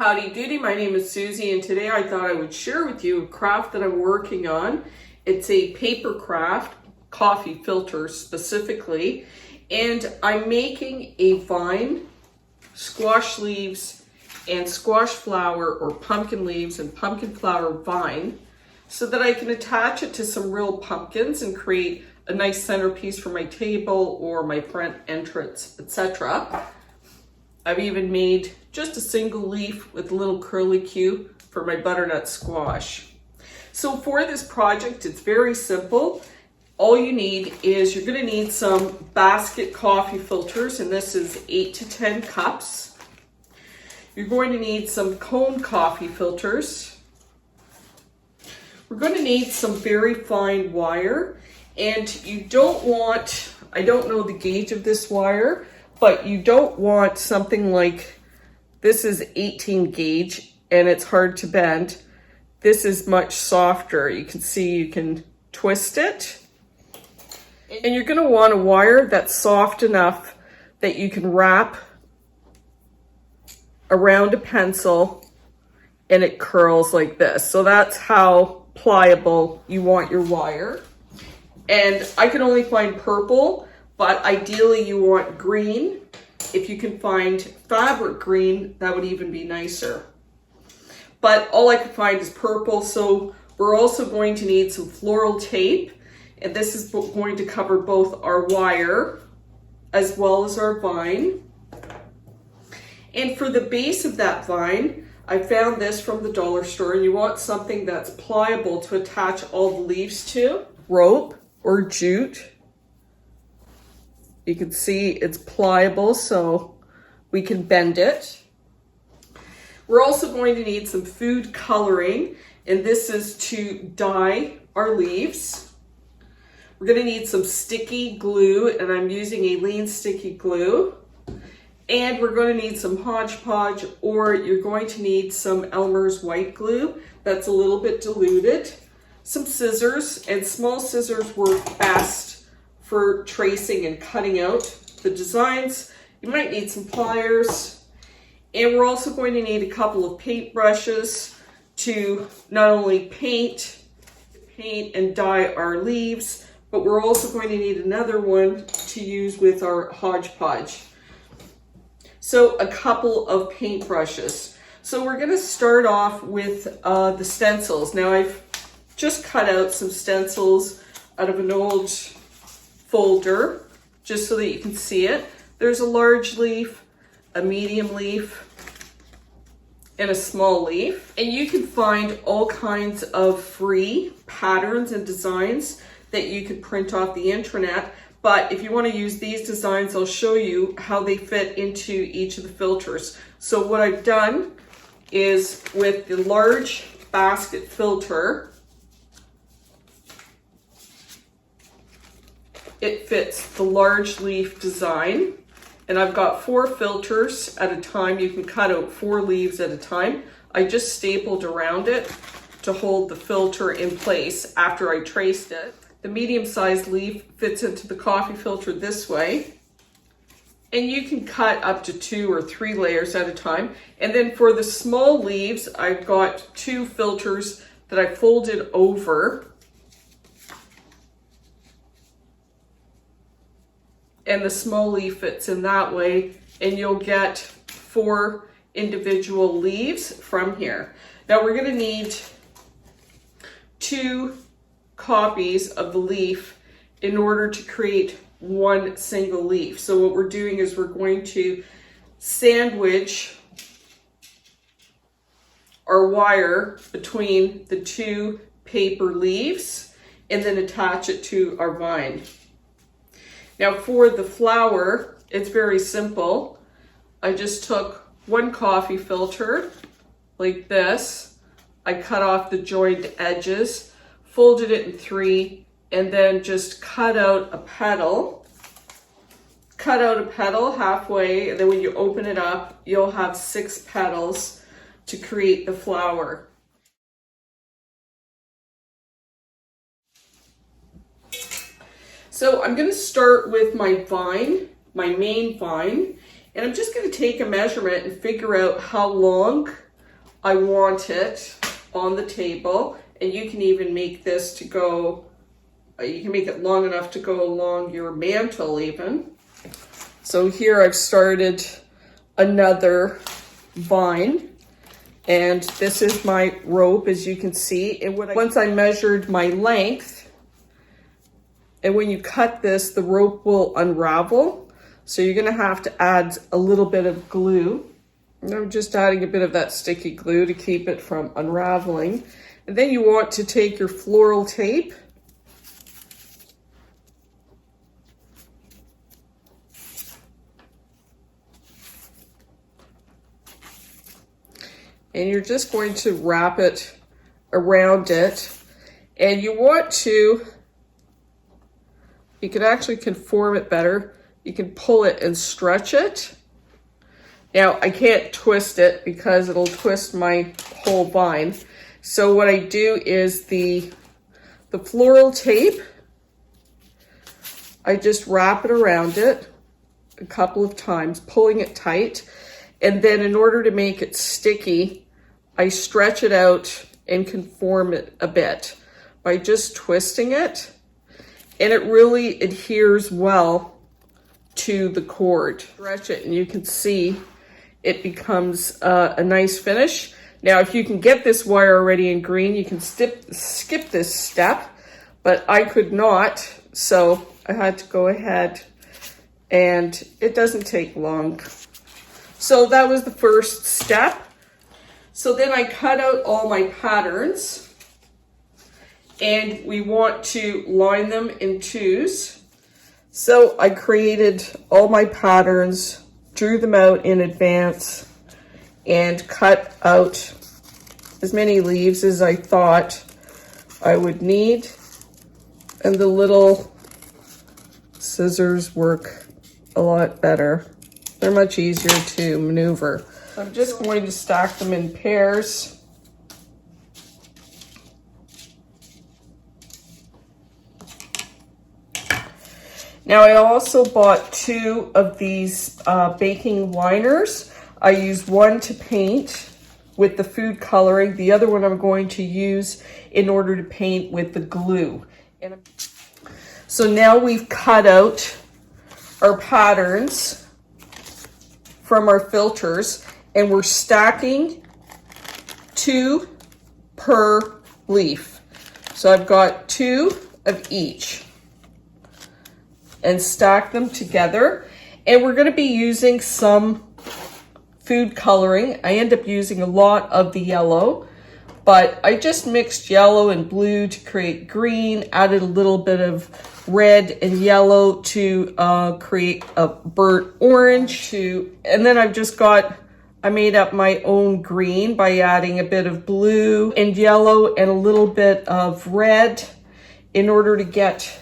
Howdy doody, my name is Susie and today I thought I would share with you a craft that I'm working on. It's a paper craft, coffee filter specifically, and I'm making a vine, squash leaves and squash flower or pumpkin leaves and pumpkin flower vine so that I can attach it to some real pumpkins and create a nice centerpiece for my table or my front entrance, etc. I've even made just a single leaf with a little curlicue for my butternut squash. So for this project, it's very simple. All you need is you're going to need some basket coffee filters, and this is 8 to 10 cups. You're going to need some cone coffee filters. We're going to need some very fine wire, and you don't want, I don't know the gauge of this wire, but you don't want something like, this is 18 gauge and it's hard to bend. This is much softer. You can see you can twist it. And you're gonna want a wire that's soft enough that you can wrap around a pencil and it curls like this. So that's how pliable you want your wire. And I can only find purple, but ideally you want green. If you can find fabric green, that would even be nicer. But all I could find is purple, so we're also going to need some floral tape. And this is going to cover both our wire as well as our vine. And for the base of that vine, I found this from the dollar store, and you want something that's pliable to attach all the leaves to. Rope or jute. You can see it's pliable, so we can bend it. We're also going to need some food coloring, and this is to dye our leaves. We're going to need some sticky glue, and I'm using a lean sticky glue. And we're going to need some Hodge Podge, or you're going to need some Elmer's white glue that's a little bit diluted. Some scissors, and small scissors work best for tracing and cutting out the designs. You might need some pliers, and we're also going to need a couple of paint brushes to not only paint and dye our leaves, but we're also going to need another one to use with our hodgepodge. So a couple of paint brushes. So we're going to start off with the stencils. Now I've just cut out some stencils out of an old folder just so that you can see it. There's a large leaf, a medium leaf, and a small leaf. And you can find all kinds of free patterns and designs that you could print off the internet. But if you want to use these designs, I'll show you how they fit into each of the filters. So what I've done is with the large basket filter, it fits the large leaf design, and I've got 4 filters at a time. You can cut out 4 leaves at a time. I just stapled around it to hold the filter in place after I traced it. The medium-sized leaf fits into the coffee filter this way, and you can cut up to 2 or 3 layers at a time. And then for the small leaves, I've got 2 filters that I folded over, and the small leaf fits in that way, and you'll get 4 individual leaves from here. Now we're going to need 2 copies of the leaf in order to create one single leaf. So what we're doing is we're going to sandwich our wire between the 2 paper leaves and then attach it to our vine. Now for the flower, it's very simple. I just took 1 coffee filter like this. I cut off the joined edges, folded it in 3, and then just cut out a petal. Cut out a petal halfway, and then when you open it up, you'll have 6 petals to create the flower. So I'm going to start with my vine, my main vine, and I'm just going to take a measurement and figure out how long I want it on the table. And you can even make this to go, you can make it long enough to go along your mantle even. So here I've started another vine. And this is my rope, as you can see. And once I measured my length, and when you cut this, the rope will unravel. So you're gonna have to add a little bit of glue. And I'm just adding a bit of that sticky glue to keep it from unraveling. And then you want to take your floral tape and you're just going to wrap it around it. And you want to, you can actually conform it better. You can pull it and stretch it. Now I can't twist it because it'll twist my whole vine. So what I do is the floral tape, I just wrap it around it a couple of times, pulling it tight. And then in order to make it sticky, I stretch it out and conform it a bit by just twisting it. And it really adheres well to the cord. Stretch it and you can see it becomes a nice finish. Now, if you can get this wire already in green, you can skip this step, but I could not, so I had to go ahead, and it doesn't take long. So that was the first step. So then I cut out all my patterns, and we want to line them in twos. So I created all my patterns, drew them out in advance, and cut out as many leaves as I thought I would need. And the little scissors work a lot better. They're much easier to maneuver. I'm just going to stack them in pairs. Now I also bought 2 of these baking liners. I used one to paint with the food coloring. The other one I'm going to use in order to paint with the glue. So now we've cut out our patterns from our filters, and we're stacking 2 per leaf. So I've got 2 of each and stack them together. And we're going to be using some food coloring. I end up using a lot of the yellow, but I just mixed yellow and blue to create green, added a little bit of red and yellow to create a burnt orange, and then I made up my own green by adding a bit of blue and yellow and a little bit of red in order to get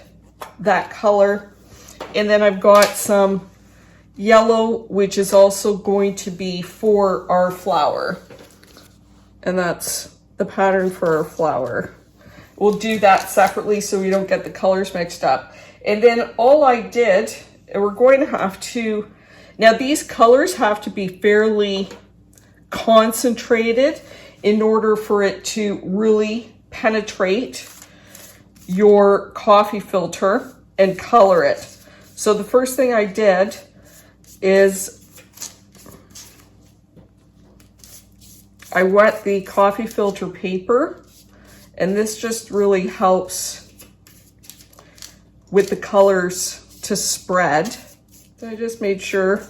that color. And then I've got some yellow, which is also going to be for our flower. And that's the pattern for our flower. We'll do that separately so we don't get the colors mixed up. And then all I did, and we're going to have to, now these colors have to be fairly concentrated in order for it to really penetrate your coffee filter and color it. So the first thing I did is I wet the coffee filter paper, and this just really helps with the colors to spread. So I just made sure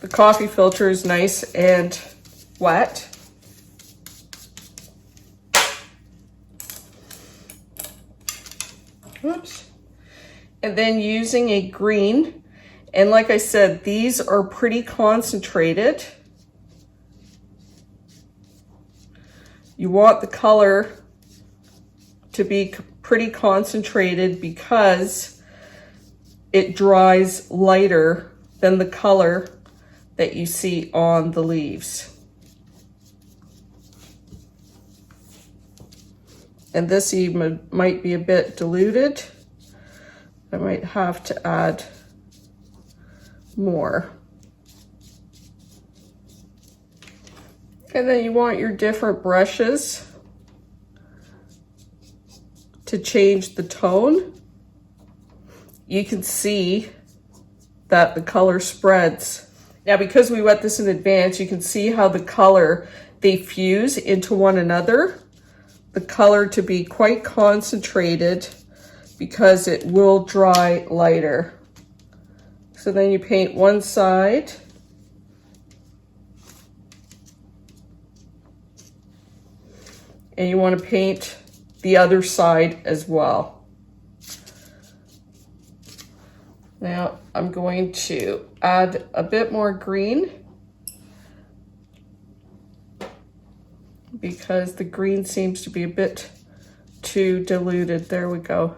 the coffee filter is nice and wet. Oops. And then using a green, and like I said, these are pretty concentrated. You want the color to be pretty concentrated because it dries lighter than the color that you see on the leaves. And this even might be a bit diluted. I might have to add more. And then you want your different brushes to change the tone. You can see that the color spreads. Now, because we wet this in advance, you can see how the color, they fuse into one another. The color to be quite concentrated because it will dry lighter. So then you paint one side. And you want to paint the other side as well. Now I'm going to add a bit more green because the green seems to be a bit too diluted. There we go.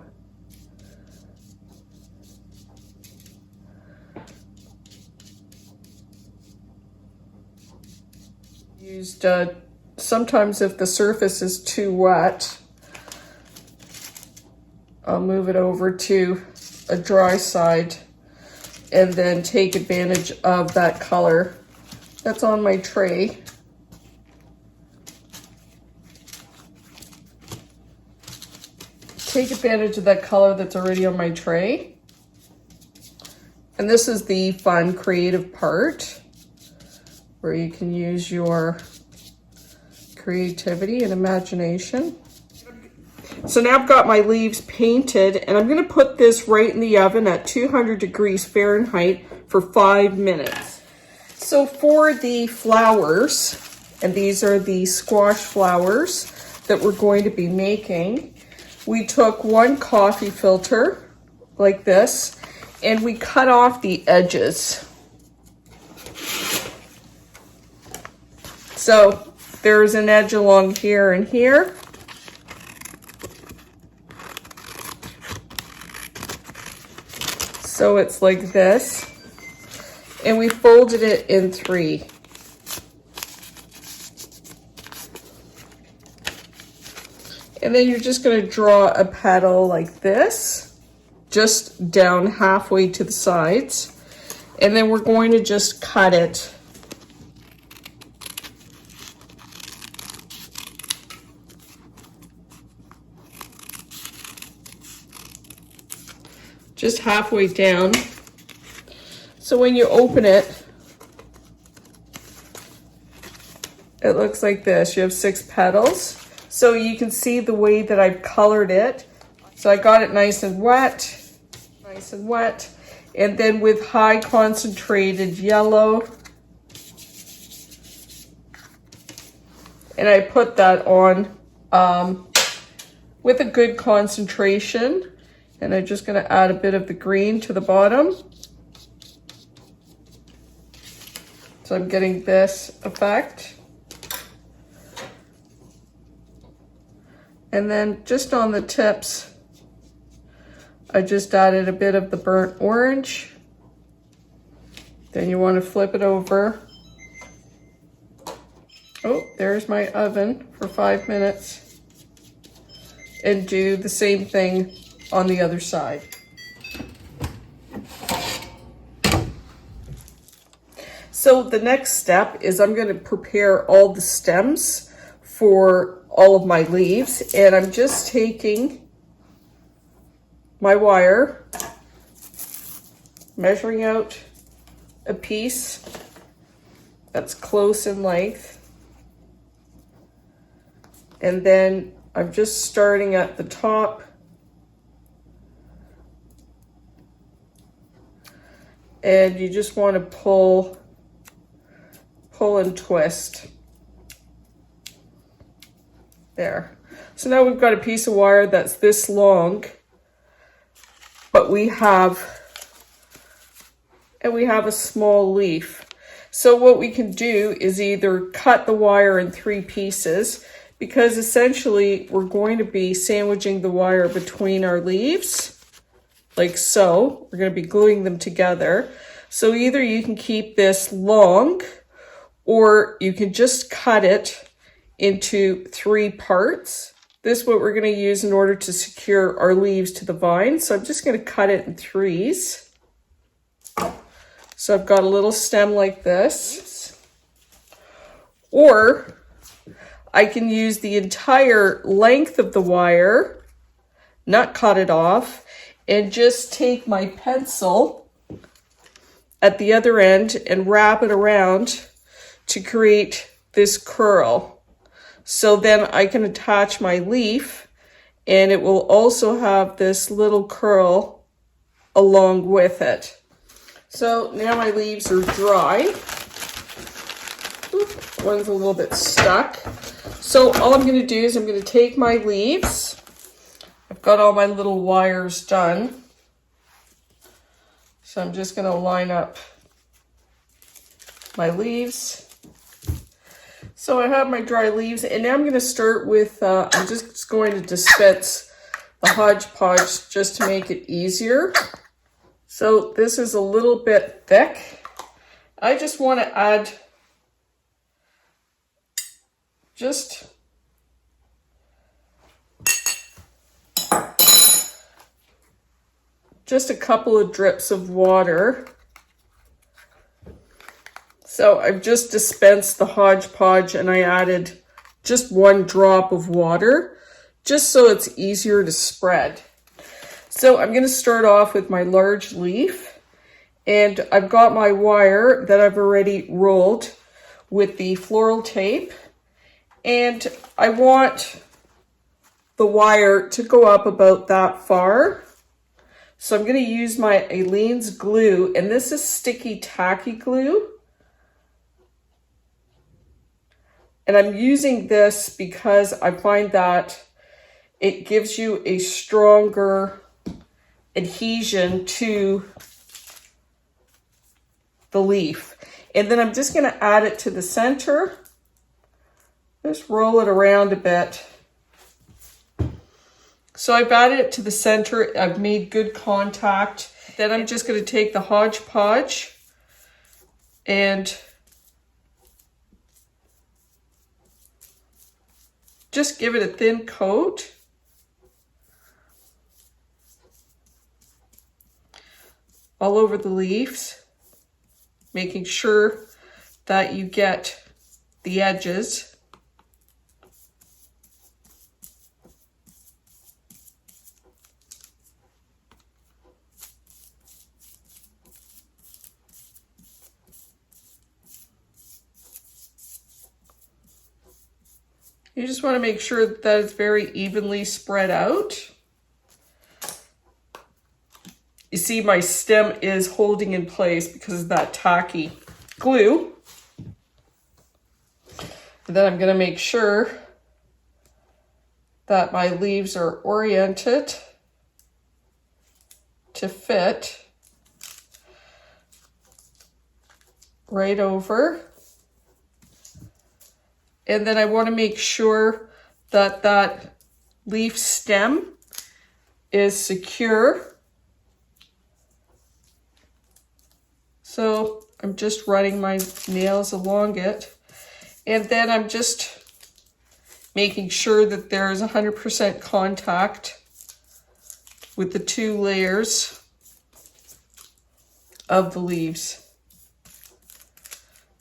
Used sometimes if the surface is too wet, I'll move it over to a dry side and then take advantage of that color that's on my tray. Take advantage of that color that's already on my tray. And this is the fun, creative part where you can use your creativity and imagination. So now I've got my leaves painted, and I'm going to put this right in the oven at 200 degrees Fahrenheit for 5 minutes. So for the flowers, and these are the squash flowers that we're going to be making, we took 1 coffee filter like this, and we cut off the edges. So there's an edge along here and here. So it's like this. And we folded it in 3. And then you're just going to draw a petal like this, just down halfway to the sides. And then we're going to just cut it. Just halfway down. So when you open it, it looks like this. You have 6 petals. So you can see the way that I've colored it. So I got it nice and wet. And then with high concentrated yellow. And I put that on with a good concentration. And I'm just going to add a bit of the green to the bottom. So I'm getting this effect. And then just on the tips, I just added a bit of the burnt orange. Then you want to flip it over. Oh, there's my oven for 5 minutes. And do the same thing on the other side. So the next step is I'm going to prepare all the stems for all of my leaves, and I'm just taking my wire, measuring out a piece that's close in length, and then I'm just starting at the top and you just want to pull and twist. There. So now we've got a piece of wire that's this long, but we have a small leaf. So what we can do is either cut the wire in 3 pieces, because essentially we're going to be sandwiching the wire between our leaves. Like so. We're going to be gluing them together. So either you can keep this long, or you can just cut it into 3 parts. This is what we're going to use in order to secure our leaves to the vine. So I'm just going to cut it in 3s. So I've got a little stem like this. Or I can use the entire length of the wire, not cut it off, and just take my pencil at the other end and wrap it around to create this curl. So then I can attach my leaf and it will also have this little curl along with it. So now my leaves are dry. Oop, one's a little bit stuck. So all I'm going to do is I'm going to take my leaves. I've got all my little wires done. So I'm just going to line up my leaves. So I have my dry leaves, and now I'm going to start with, I'm just going to dispense the hodgepodge just to make it easier. So this is a little bit thick. I just want to add just a couple of drips of water. So I've just dispensed the hodgepodge and I added just 1 drop of water, just so it's easier to spread. So I'm going to start off with my large leaf, and I've got my wire that I've already rolled with the floral tape, and I want the wire to go up about that far. So I'm going to use my Aleene's glue, and this is sticky tacky glue. And I'm using this because I find that it gives you a stronger adhesion to the leaf. And then I'm just going to add it to the center. Just roll it around a bit. So I've added it to the center. I've made good contact. Then I'm just going to take the hodgepodge and just give it a thin coat. All over the leaves, making sure that you get the edges. You just want to make sure that it's very evenly spread out. You see my stem is holding in place because of that tacky glue. And then I'm going to make sure that my leaves are oriented to fit right over. And then I want to make sure that that leaf stem is secure. So I'm just running my nails along it. And then I'm just making sure that there is 100% contact with the 2 layers of the leaves.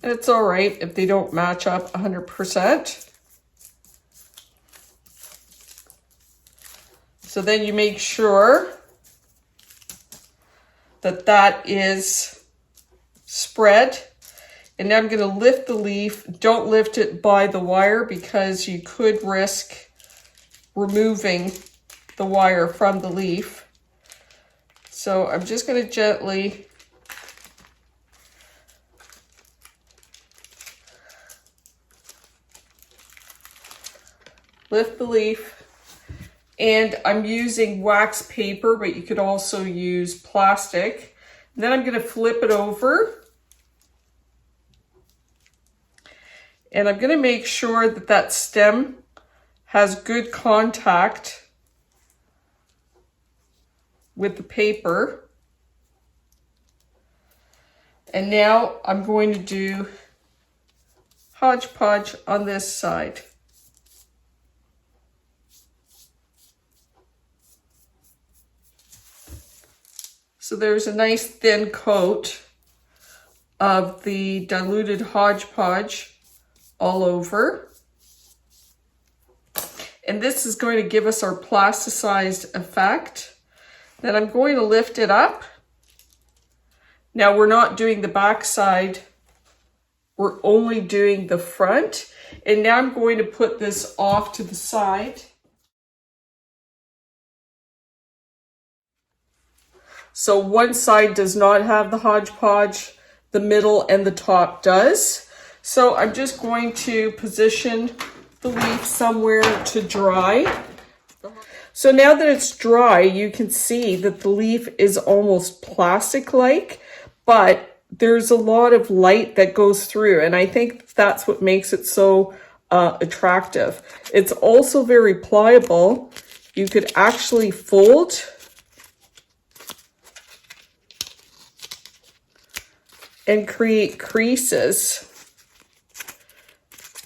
And it's all right if they don't match up 100%. So then you make sure that that is spread. And now I'm going to lift the leaf. Don't lift it by the wire because you could risk removing the wire from the leaf. So I'm just going to gently lift the leaf, and I'm using wax paper, but you could also use plastic. And then I'm going to flip it over, and I'm going to make sure that that stem has good contact with the paper. And now I'm going to do hodgepodge on this side. So there's a nice thin coat of the diluted hodgepodge all over. And this is going to give us our plasticized effect. Then I'm going to lift it up. Now we're not doing the back side, we're only doing the front. And now I'm going to put this off to the side. So one side does not have the hodgepodge, the middle and the top does. So I'm just going to position the leaf somewhere to dry. So now that it's dry, you can see that the leaf is almost plastic-like, but there's a lot of light that goes through, and I think that's what makes it so attractive. It's also very pliable. You could actually fold and create creases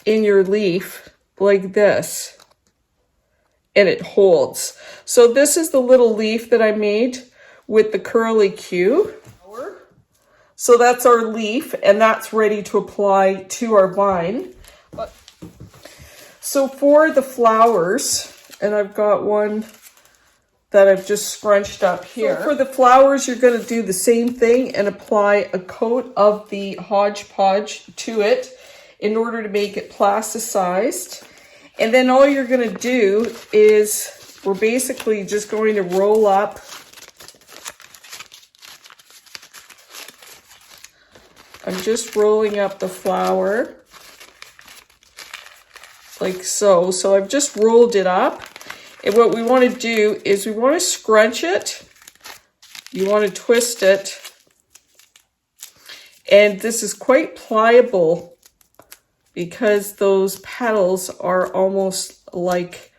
in your leaf like this, and it holds. So this is the little leaf that I made with the curly Q. So that's our leaf, and that's ready to apply to our vine. So for the flowers, and I've got one that I've just scrunched up here. So for the flowers, you're going to do the same thing and apply a coat of the hodgepodge to it in order to make it plasticized. And then all you're going to do is we're basically just going to roll up I'm just rolling up the flower like so. So I've just rolled it up. And what we want to do is we want to scrunch it. You want to twist it. And this is quite pliable because those petals are almost like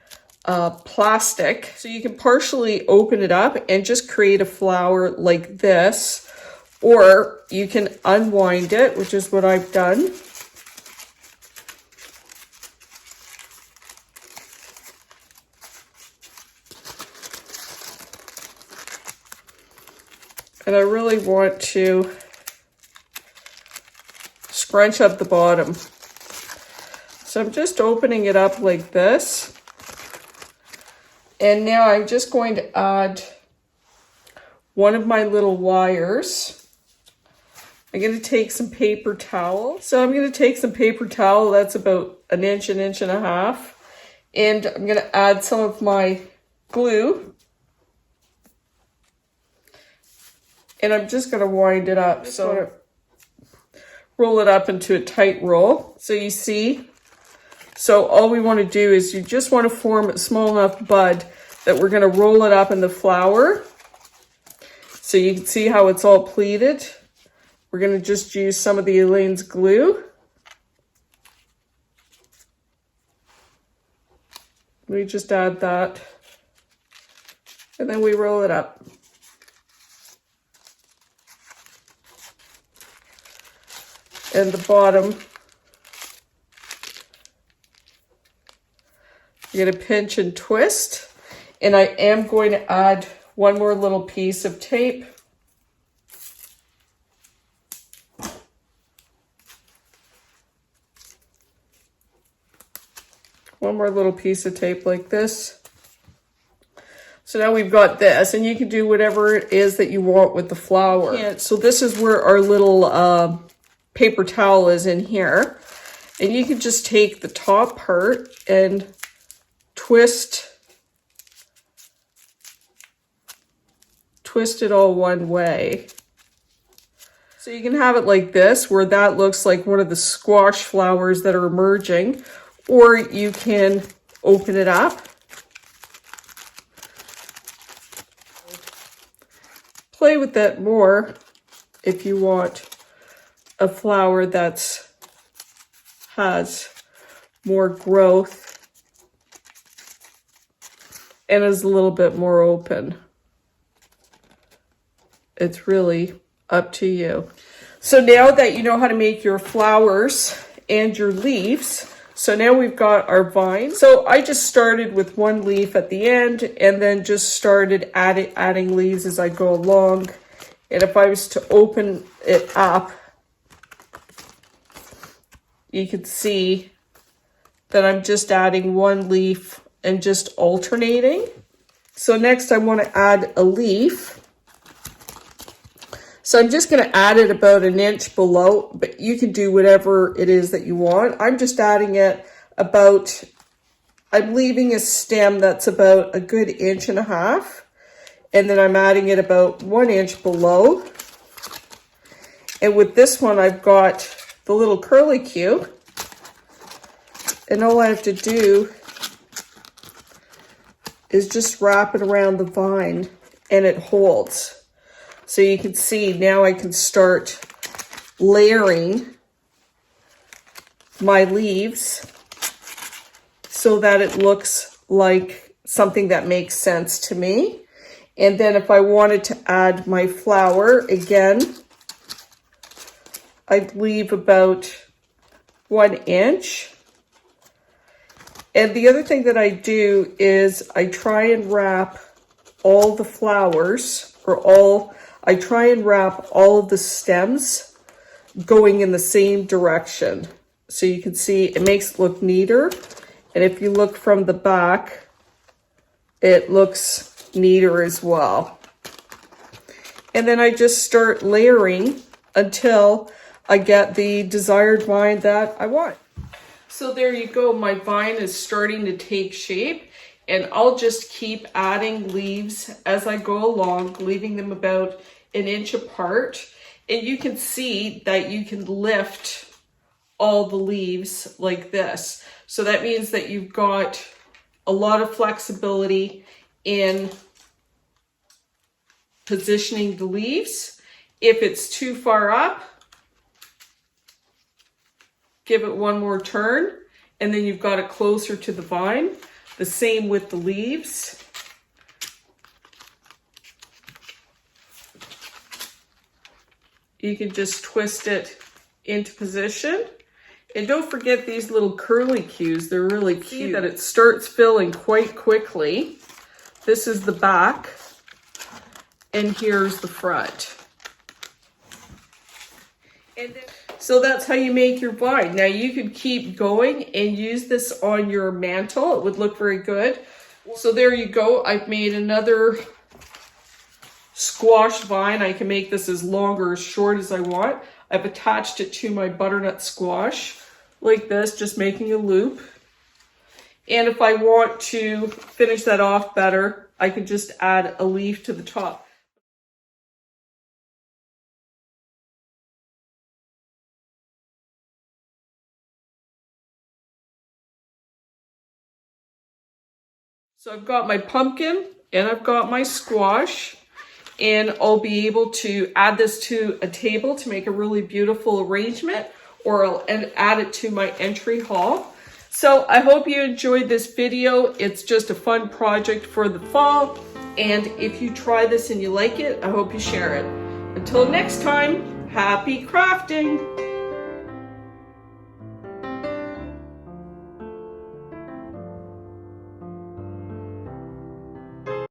plastic. So you can partially open it up and just create a flower like this. Or you can unwind it, which is what I've done. And I really want to scrunch up the bottom. So I'm just opening it up like this. And now I'm just going to add one of my little wires. I'm going to take some paper towel. So I'm going to take some paper towel. That's about an inch and a half. And I'm going to add some of my glue. And I'm just going to wind it up. So roll it up into a tight roll. So you see, so all we want to do is you just want to form a small enough bud that we're going to roll it up in the flower. So you can see how it's all pleated. We're going to just use some of the Elaine's glue. We just add that. And then we roll it up. And the bottom, you're going to pinch and twist. And I am going to add one more little piece of tape. One more little piece of tape like this. So now we've got this, and you can do whatever it is that you want with the flower. Yeah, so this is where our little paper towel is in here. And you can just take the top part and twist it all one way. So you can have it like this, where that looks like one of the squash flowers that are emerging. Or you can open it up. Play with that more if you want a flower that has more growth and is a little bit more open. It's really up to you. So now that you know how to make your flowers and your leaves, so now we've got our vine. So I just started with one leaf at the end and then just started adding leaves as I go along. And if I was to open it up, you can see that I'm just adding one leaf and just alternating. So next I want to add a leaf. So I'm just going to add it about an inch below, but you can do whatever it is that you want. I'm just adding it about, I'm leaving a stem that's about a good 1.5 inches. And then I'm adding it about 1 inch below. And with this one, I've got the little curly Q. And all I have to do is just wrap it around the vine and it holds. So you can see now I can start layering my leaves so that it looks like something that makes sense to me. And then if I wanted to add my flower, again, I'd leave about 1 inch. And the other thing that I do is I try and wrap all the flowers, I try and wrap all of the stems going in the same direction. So you can see it makes it look neater. And if you look from the back, it looks neater as well. And then I just start layering until I get the desired vine that I want. So there you go, my vine is starting to take shape, and I'll just keep adding leaves as I go along, leaving them about 1 inch apart. And you can see that you can lift all the leaves like this. So that means that you've got a lot of flexibility in positioning the leaves. If it's too far up, give it one more turn, and then you've got it closer to the vine. The same with the leaves. You can just twist it into position. And don't forget these little curly cues, they're really cute. See that it starts filling quite quickly. This is the back, and here's the front. And then, so that's how you make your vine. Now you could keep going and use this on your mantle. It would look very good. So there you go. I've made another squash vine. I can make this as long or as short as I want. I've attached it to my butternut squash like this, just making a loop. And if I want to finish that off better, I can just add a leaf to the top. So I've got my pumpkin and I've got my squash, and I'll be able to add this to a table to make a really beautiful arrangement, or I'll add it to my entry hall. So I hope you enjoyed this video. It's just a fun project for the fall. And if you try this and you like it, I hope you share it. Until next time, happy crafting!